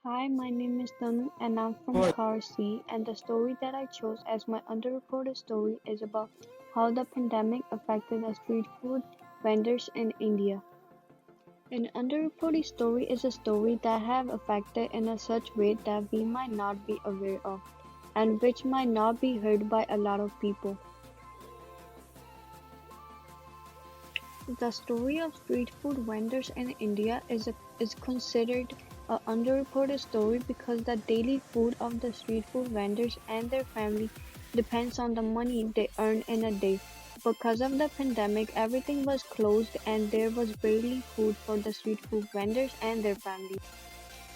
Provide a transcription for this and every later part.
Hi, my name is Tanu and I'm from Car C, and the story that I chose as my underreported story is about how the pandemic affected the street food vendors in India. An underreported story is a story that have affected in a such way that we might not be aware of, and which might not be heard by a lot of people. The story of street food vendors in India is considered a underreported story because the daily food of the street food vendors and their family depends on the money they earn in a day. Because of the pandemic, everything was closed and there was barely food for the street food vendors and their families.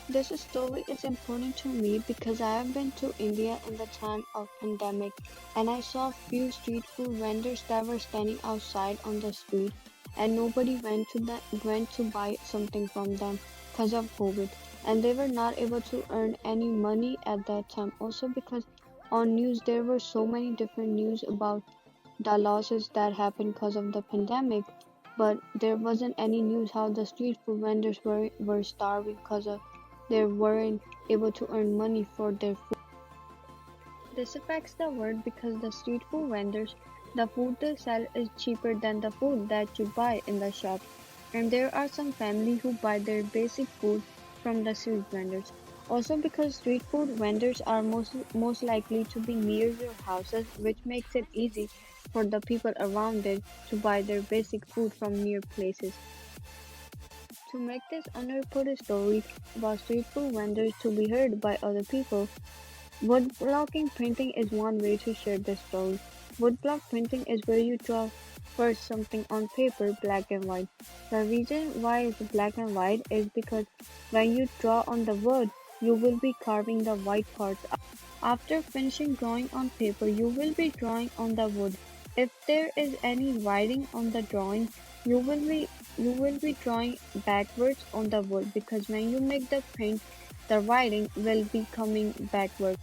This story is important to me because I have been to India in the time of pandemic and I saw few street food vendors that were standing outside on the street and nobody went to buy something from them because of COVID, and they were not able to earn any money at that time also because on news there were so many different news about the losses that happened because of the pandemic, but there wasn't any news how the street food vendors were starving because of they weren't able to earn money for their food. This affects the world because the street food vendors, the food they sell is cheaper than the food that you buy in the shop. And there are some families who buy their basic food from the street vendors. Also because street food vendors are most likely to be near your houses, which makes it easy for the people around it to buy their basic food from near places. To make this unreported story about street food vendors to be heard by other people, woodblocking printing is one way to share this story. Woodblock printing is where you draw first something on paper, black and white. The reason why it's black and white is because when you draw on the wood, you will be carving the white parts out. After finishing drawing on paper, you will be drawing on the wood. If there is any writing on the drawing, you will be you will be drawing backwards on the wood because when you make the print, the writing will be coming backwards.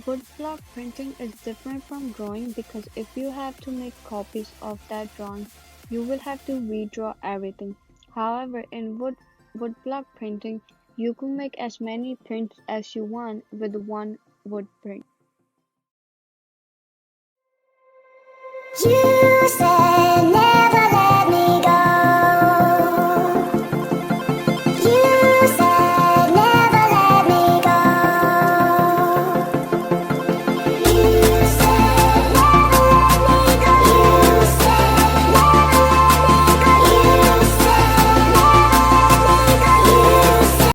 Woodblock printing is different from drawing because if you have to make copies of that drawing, you will have to redraw everything. However, in woodblock printing, you can make as many prints as you want with one wood print. You said